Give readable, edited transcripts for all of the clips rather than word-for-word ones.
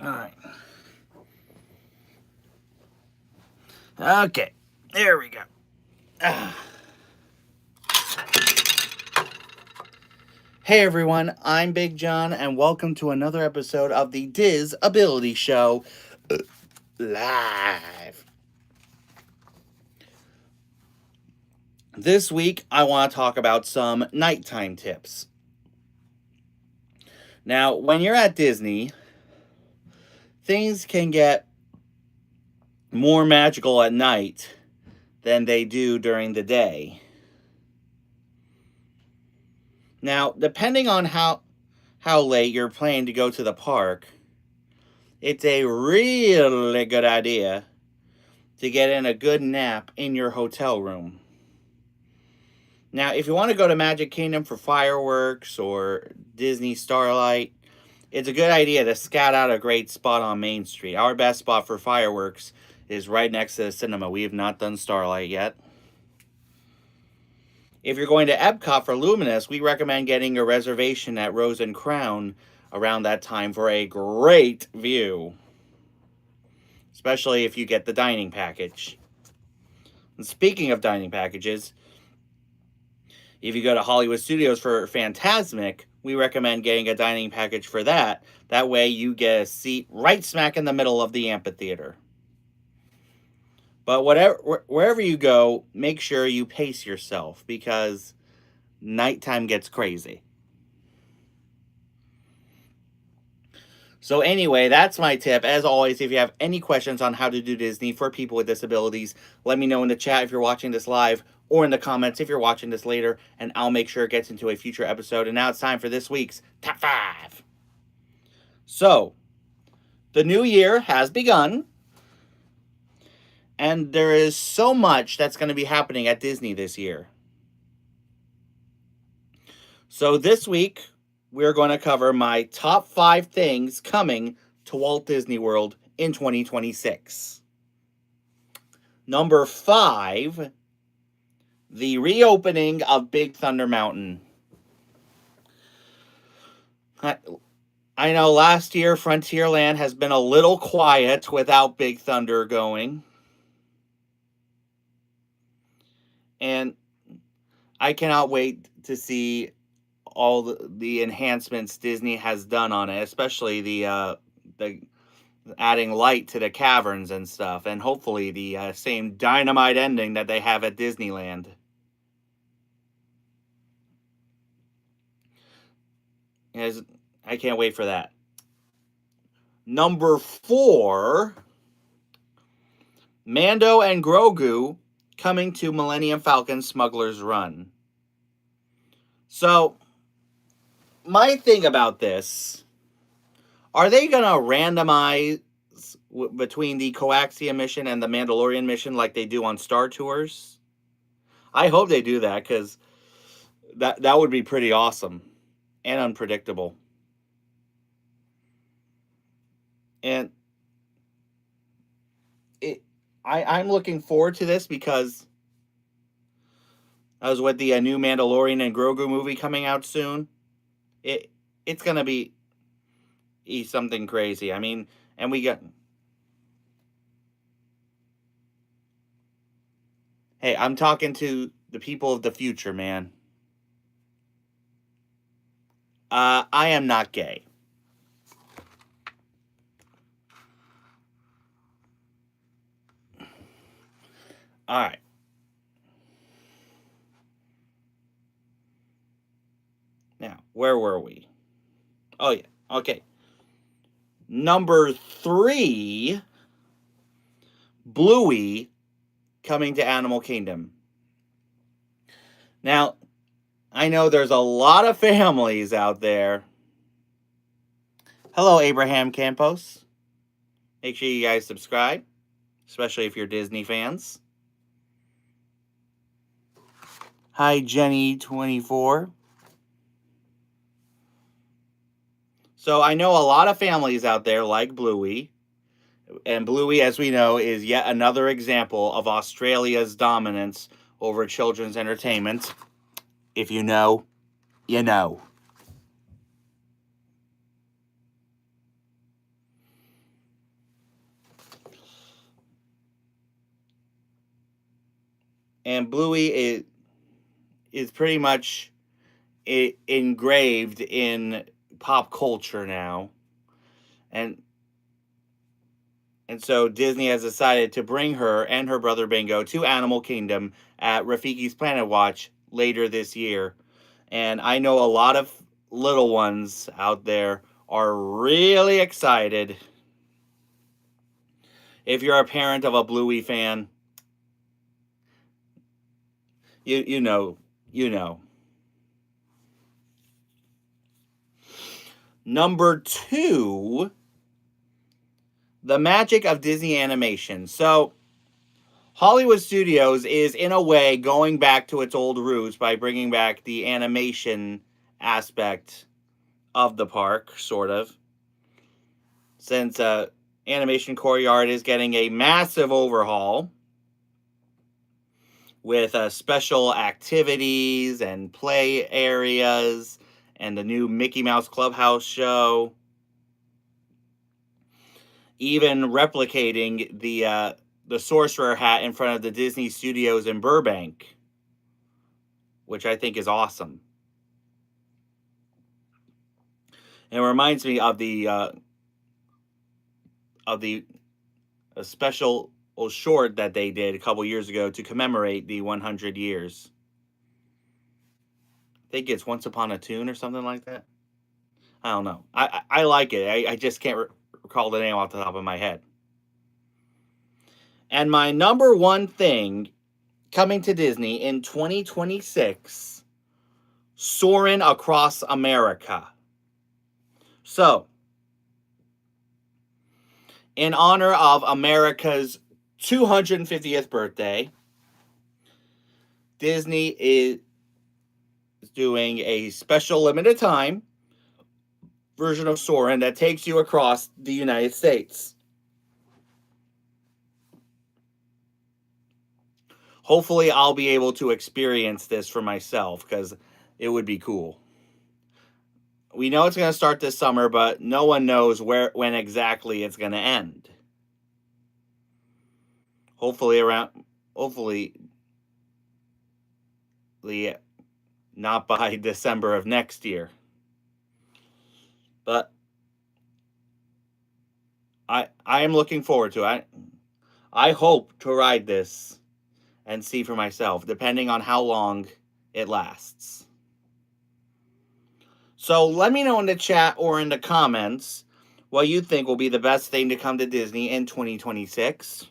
Alright. Okay. There we go. Hey everyone, I'm Big John, and welcome to another episode of the Diz Ability Show live. This week, I want to talk about some nighttime tips. Now, when you're at Disney, things can get more magical at night than they do during the day. Now, depending on how late you're planning to go to the park, it's a really good idea to get in a good nap in your hotel room. Now, if you want to go to Magic Kingdom for fireworks or Disney Starlight, it's a good idea to scout out a great spot on Main Street. Our best spot for fireworks is right next to the cinema. We have not done Starlight yet. If you're going to Epcot for Luminous, we recommend getting a reservation at Rose and Crown around that time for a great view, especially if you get the dining package. And speaking of dining packages, if you go to Hollywood Studios for Fantasmic, we recommend getting a dining package for that. That way you get a seat right smack in the middle of the amphitheater. But wherever you go, make sure you pace yourself because nighttime gets crazy. So anyway, that's my tip. As always, if you have any questions on how to do Disney for people with disabilities, let me know in the chat if you're watching this live or in the comments if you're watching this later, and I'll make sure it gets into a future episode. And now it's time for this week's Top 5. So, the new year has begun, and there is so much that's going to be happening at Disney this year. So this week, we're going to cover my top 5 things coming to Walt Disney World in 2026. Number 5, the reopening of Big Thunder Mountain. I know last year Frontierland has been a little quiet without Big Thunder going. And I cannot wait to see all the enhancements Disney has done on it, especially the adding light to the caverns and stuff, and hopefully the same dynamite ending that they have at Disneyland. I can't wait for that. Number 4, Mando and Grogu coming to Millennium Falcon Smuggler's Run. So, my thing about this, are they going to randomize between the Coaxia mission and the Mandalorian mission like they do on Star Tours? I hope they do that, because that would be pretty awesome and unpredictable. And I'm looking forward to this because I was with the new Mandalorian and Grogu movie coming out soon. It's going to be something crazy. I mean, and we got... Hey, I'm talking to the people of the future, man. I am not gay. All right. Now, where were we? Oh, yeah. Okay. Number 3, Bluey coming to Animal Kingdom. Now, I know there's a lot of families out there. Hello, Abraham Campos. Make sure you guys subscribe, especially if you're Disney fans. Hi, Jenny24. So I know a lot of families out there like Bluey. And Bluey, as we know, is yet another example of Australia's dominance over children's entertainment. If you know, you know. And Bluey is pretty much engraved in pop culture now. And so Disney has decided to bring her and her brother Bingo to Animal Kingdom at Rafiki's Planet Watch later this year. And I know a lot of little ones out there are really excited. If you're a parent of a Bluey fan, you know. Number 2, the magic of Disney animation. So, Hollywood Studios is, in a way, going back to its old roots by bringing back the animation aspect of the park, sort of. Since Animation Courtyard is getting a massive overhaul with special activities and play areas and the new Mickey Mouse Clubhouse show. Even replicating the sorcerer hat in front of the Disney Studios in Burbank, which I think is awesome. And it reminds me of the special short that they did a couple years ago to commemorate the 100 years. I think it's Once Upon a Tune or something like that. I don't know. I like it. I just can't recall the name off the top of my head. And my number one thing coming to Disney in 2026, Soarin' Across America. So, in honor of America's 250th birthday, Disney is doing a special limited time version of Soarin' that takes you across the United States. Hopefully, I'll be able to experience this for myself because it would be cool. We know it's going to start this summer, but no one knows when exactly it's going to end. Hopefully, not by December of next year. But I am looking forward to it. I hope to ride this and see for myself, depending on how long it lasts. So let me know in the chat or in the comments what you think will be the best thing to come to Disney in 2026.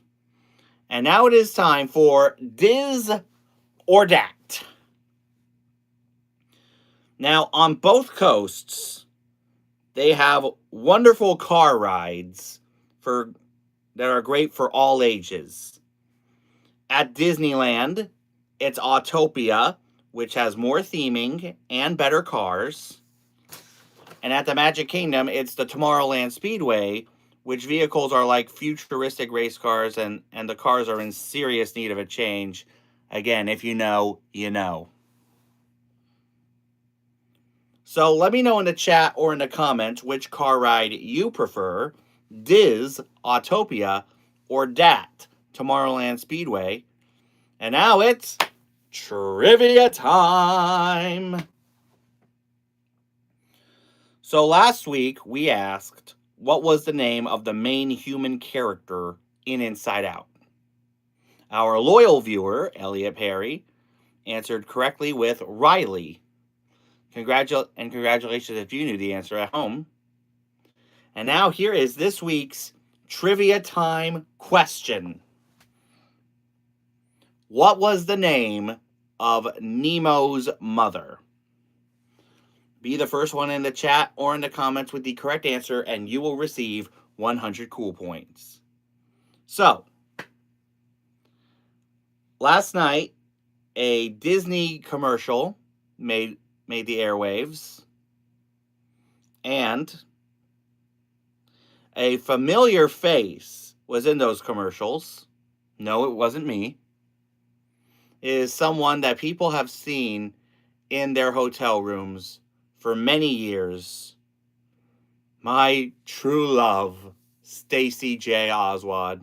And now it is time for Diz or Dat. Now, on both coasts, they have wonderful car rides that are great for all ages. At Disneyland, it's Autopia, which has more theming and better cars. And at the Magic Kingdom, it's the Tomorrowland Speedway, which vehicles are like futuristic race cars, and the cars are in serious need of a change. Again, if you know, you know. So let me know in the chat or in the comments which car ride you prefer, Diz, Autopia, or Dat, Tomorrowland Speedway. And now it's trivia time. So last week we asked, what was the name of the main human character in Inside Out? Our loyal viewer, Elliot Perry, answered correctly with Riley. Congratulations if you knew the answer at home. And now here is this week's trivia time question. What was the name of Nemo's mother? Be the first one in the chat or in the comments with the correct answer, and you will receive 100 cool points. So, last night, a Disney commercial made the airwaves, and a familiar face was in those commercials. No, it wasn't me. It is someone that people have seen in their hotel rooms for many years. My true love, Stacey J. Oswald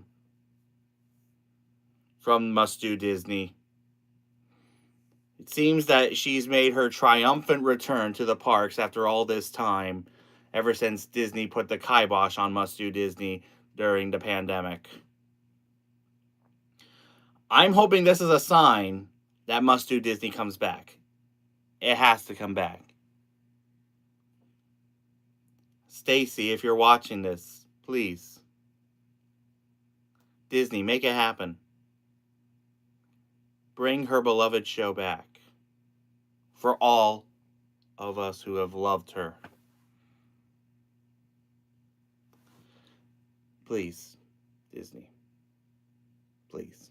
from Must Do Disney. It seems that she's made her triumphant return to the parks after all this time, ever since Disney put the kibosh on Must Do Disney during the pandemic. I'm hoping this is a sign that Must Do Disney comes back. It has to come back. Stacy, if you're watching this, please. Disney, make it happen. Bring her beloved show back. For all of us who have loved her. Please, Disney. Please.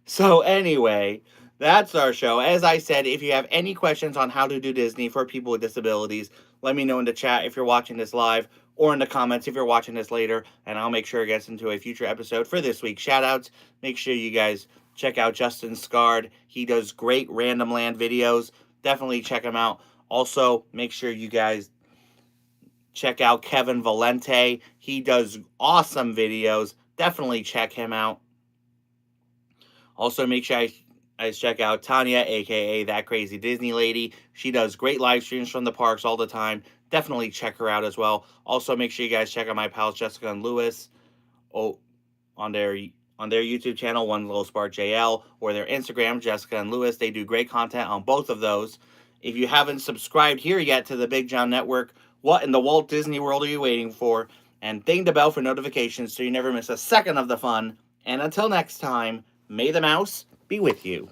So anyway, that's our show. As I said, if you have any questions on how to do Disney for people with disabilities, let me know in the chat if you're watching this live, or in the comments if you're watching this later, and I'll make sure it gets into a future episode for this week's shoutouts. Make sure you guys check out Justin Scard. He does great Random Land videos. Definitely check him out. Also, make sure you guys check out Kevin Valente. He does awesome videos. Definitely check him out. Also, make sure you guys check out Tanya, a.k.a. That Crazy Disney Lady. She does great live streams from the parks all the time. Definitely check her out as well. Also, make sure you guys check out my pals Jessica and Lewis on their YouTube channel, One Little Spark JL, or their Instagram, Jessica and Lewis. They do great content on both of those. If you haven't subscribed here yet to the Big John Network, what in the Walt Disney World are you waiting for? And ding the bell for notifications so you never miss a second of the fun. And until next time, may the mouse be with you.